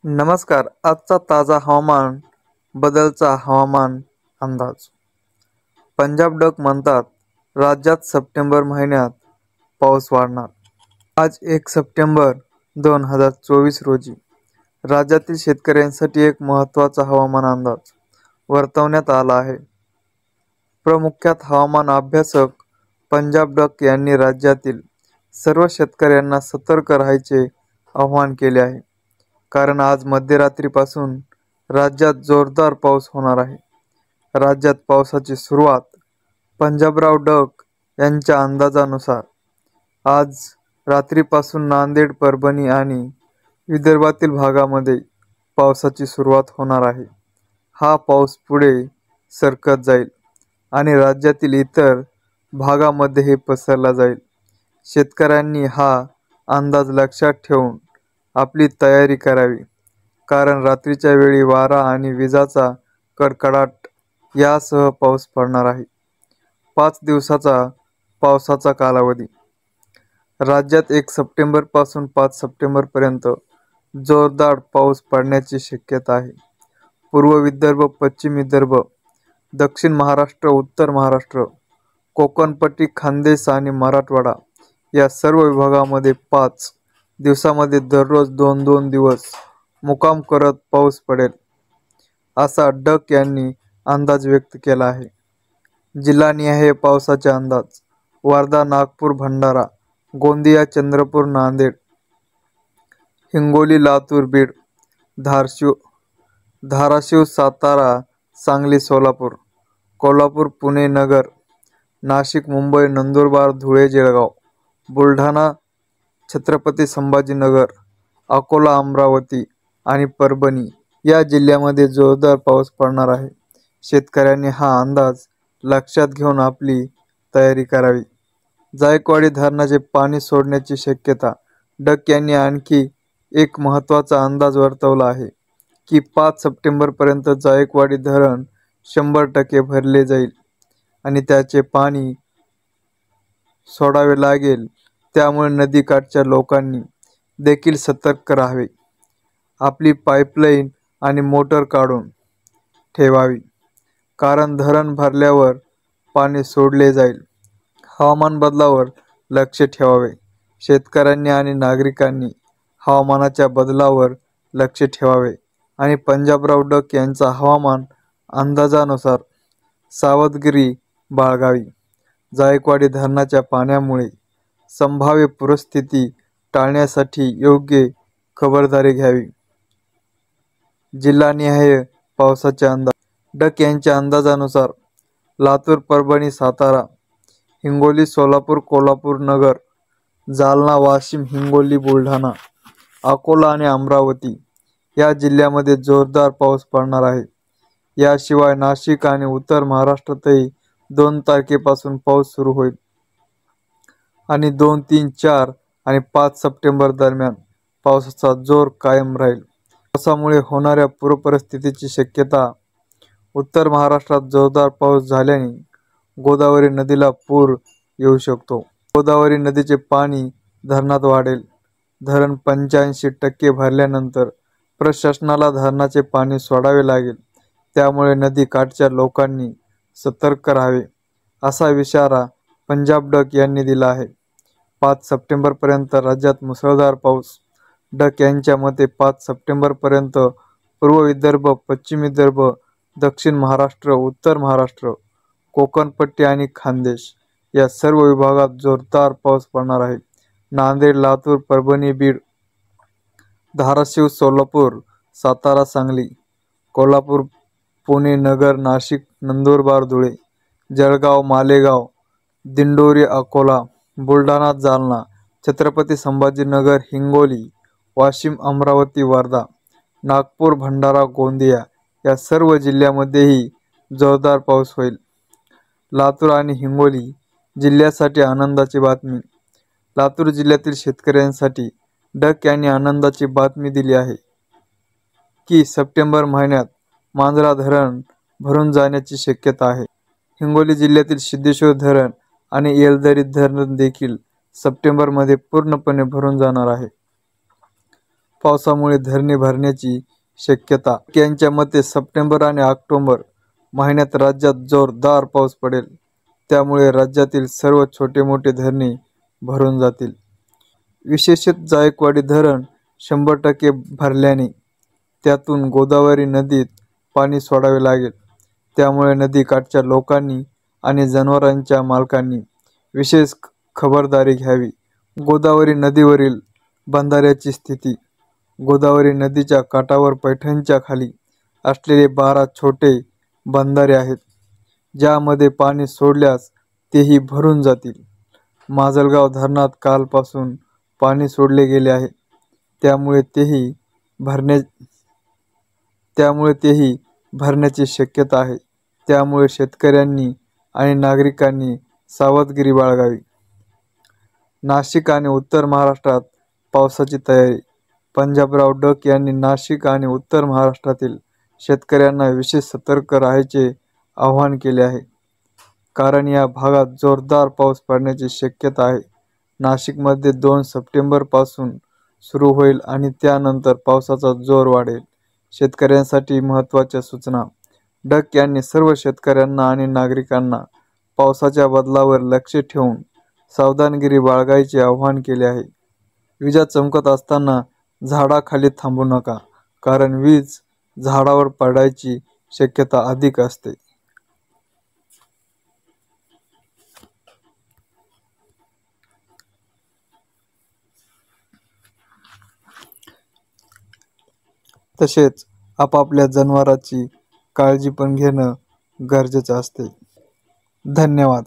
नमस्कार. आजचा ताजा हवामान बदलचा हवामान अंदाज. पंजाब डक म्हणतात राज्यात सप्टेंबर महिन्यात पाऊस वाढणार. आज 1 सप्टेंबर 2024 रोजी राज्यातील शेतकऱ्यांसाठी एक महत्त्वाचा हवामान अंदाज वर्तवण्यात आला आहे. प्रामुख्यात हवामान अभ्यासक पंजाब डक यांनी राज्यातील सर्व शेतकऱ्यांना सतर्क राहायचे आवाहन केले आहे. कारण आज मध्यरात्रीपासून राज्यात जोरदार पाऊस होणार आहे. राज्यात पावसाची सुरुवात पंजाबराव डक यांच्या अंदाजानुसार आज रात्रीपासून नांदेड, परभणी आणि विदर्भातील भागामध्ये पावसाची सुरुवात होणार आहे. हा पाऊस पुढे सरकत जाईल आणि राज्यातील इतर भागामध्येही पसरला जाईल. शेतकऱ्यांनी हा अंदाज लक्षात ठेवून आपली तयारी करावी. कारण रात्रीच्या वेळी वारा आणि विजांचा कडकडाट यासह पाऊस पडणार आहे. 5 दिवसाचा पावसाचा कालावधी. राज्यात 1 सप्टेंबरपासून 5 सप्टेंबरपर्यंत जोरदार पाऊस पडण्याची शक्यता आहे. पूर्व विदर्भ, पश्चिम विदर्भ, दक्षिण महाराष्ट्र, उत्तर महाराष्ट्र, कोकणपट्टी, खानदेश आणि मराठवाडा या सर्व विभागामध्ये 5 दिवसामध्ये दररोज 2-2 दिवस मुक्काम करत पाऊस पडेल, असा डक यांनी अंदाज व्यक्त केला आहे. जिल्हानिहाय पावसाचे अंदाज. वर्धा, नागपूर, भंडारा, गोंदिया, चंद्रपूर, नांदेड, हिंगोली, लातूर, बीड, धाराशिव, सातारा, सांगली, सोलापूर, कोल्हापूर, पुणे, नगर, नाशिक, मुंबई, नंदुरबार, धुळे, जळगाव, बुलढाणा, छत्रपती संभाजीनगर, अकोला, अमरावती आणि परभणी या जिल्ह्यामध्ये जोरदार पाऊस पडणार आहे. शेतकऱ्यांनी हा अंदाज लक्षात घेऊन आपली तयारी करावी. जायकवाडी धरणाचे पाणी सोडण्याची शक्यता. डक यांनी आणखी एक महत्त्वाचा अंदाज वर्तवला आहे की 5 सप्टेंबरपर्यंत जायकवाडी धरण 100% भरले जाईल आणि त्याचे पाणी सोडावे लागेल. त्यामुळे नदीकाठच्या लोकांनी देखील सतर्क राहावे. आपली पाईपलाईन आणि मोटर काढून ठेवावी. कारण धरण भरल्यावर पाणी सोडले जाईल. हवामान बदलावर लक्ष ठेवावे. शेतकऱ्यांनी आणि नागरिकांनी हवामानाच्या बदलावर लक्ष ठेवावे आणि पंजाबराव डक यांचा हवामान अंदाजानुसार सावधगिरी बाळगावी. जायकवाडी धरणाच्या पाण्यामुळे संभाव्य पूरस्थिती टाळण्यासाठी योग्य खबरदारी घ्यावी. जिल्हानिहाय पावसाचे अंदाज. डक यांच्या अंदाजानुसार लातूर, परभणी, सातारा, हिंगोली, सोलापूर, कोल्हापूर, नगर, जालना, वाशिम, हिंगोली, बुलढाणा, अकोला आणि अमरावती या जिल्ह्यामध्ये जोरदार पाऊस पडणार आहे. याशिवाय नाशिक आणि उत्तर महाराष्ट्रातही 2 तारखेपासून पाऊस सुरू होईल आणि 2, 3, 4 आणि 5 सप्टेंबर दरम्यान पावसाचा जोर कायम राहील. पावसामुळे होणाऱ्या पूरपरिस्थितीची शक्यता. उत्तर महाराष्ट्रात जोरदार पाऊस झाल्याने गोदावरी नदीला पूर येऊ शकतो. गोदावरी नदीचे पाणी धरणात वाढेल. धरण 85% भरल्यानंतर प्रशासनाला धरणाचे पाणी सोडावे लागेल. त्यामुळे नदी काठच्या लोकांनी सतर्क राहावे, असा इशारा पंजाब डक यांनी दिला आहे. 5 सप्टेंबरपर्यंत राज्यात मुसळधार पाऊस. डक यांच्या मते 5 सप्टेंबरपर्यंत पूर्व विदर्भ, पश्चिम विदर्भ, दक्षिण महाराष्ट्र, उत्तर महाराष्ट्र, कोकणपट्टी आणि खानदेश या सर्व विभागात जोरदार पाऊस पडणार आहे. नांदेड, लातूर, परभणी, बीड, धाराशिव, सोलापूर, सातारा, सांगली, कोल्हापूर, पुणे, नगर, नाशिक, नंदुरबार, धुळे, जळगाव, मालेगाव, दिंडोरी, अकोला, बुलढाणा, जालना, छत्रपती संभाजीनगर, हिंगोली, वाशिम, अमरावती, वर्धा, नागपूर, भंडारा, गोंदिया या सर्व जिल्ह्यामध्येही जोरदार पाऊस होईल. लातूर आणि हिंगोली जिल्ह्यासाठी आनंदाची बातमी. लातूर जिल्ह्यातील शेतकऱ्यांसाठी डक यांनी आनंदाची बातमी दिली आहे की सप्टेंबर महिन्यात मांजरा धरण भरून जाण्याची शक्यता आहे. हिंगोली जिल्ह्यातील सिद्धेश्वर धरण आणि येलदरी धरण देखील सप्टेंबरमध्ये पूर्णपणे भरून जाणार आहे. पावसामुळे धरणे भरण्याची शक्यता. यांच्या मते सप्टेंबर आणि ऑक्टोबर महिन्यात राज्यात जोरदार पाऊस पडेल. त्यामुळे राज्यातील सर्व छोटे मोठे धरणे भरून जातील. विशेषतः जायकवाडी धरण 100% भरल्याने त्यातून गोदावरी नदीत पाणी सोडावे लागेल. त्यामुळे नदीकाठच्या लोकांनी आणि जनावरांच्या मालकांनी विशेष खबरदारी घ्यावी. गोदावरी नदीवरील बंधाऱ्याची स्थिती. गोदावरी नदीच्या काठावर पैठणच्या खाली असलेले 12 छोटे बंधारे आहेत, ज्यामध्ये पाणी सोडल्यास तेही भरून जातील. माजलगाव धरणात कालपासून पाणी सोडले गेले आहे, त्यामुळे तेही भरण्याची शक्यता आहे. त्यामुळे शेतकऱ्यांनी आणि नागरिकांनी सावधगिरी बाळगावी. नाशिक आणि उत्तर महाराष्ट्रात पावसाची तयारी. पंजाबराव डक यांनी नाशिक आणि उत्तर महाराष्ट्रातील शेतकऱ्यांना विशेष सतर्क राहायचे आवाहन केले आहे, कारण या भागात जोरदार पाऊस पडण्याची शक्यता आहे. नाशिकमध्ये 2 सप्टेंबरपासून सुरू होईल आणि त्यानंतर पावसाचा जोर वाढेल. शेतकऱ्यांसाठी महत्त्वाच्या सूचना. डक यांनी सर्व शेतकऱ्यांना आणि नागरिकांना पावसाच्या बदलावर लक्ष ठेवून सावधानगिरी बाळगायचे आवाहन केले आहे. विजा चमकत असताना झाडाखाली थांबू नका, कारण वीज झाडावर पडायची शक्यता अधिक असते. तसेच आपापल्या जनावरांची काळजी पण घेणं गरजेचं असते. धन्यवाद.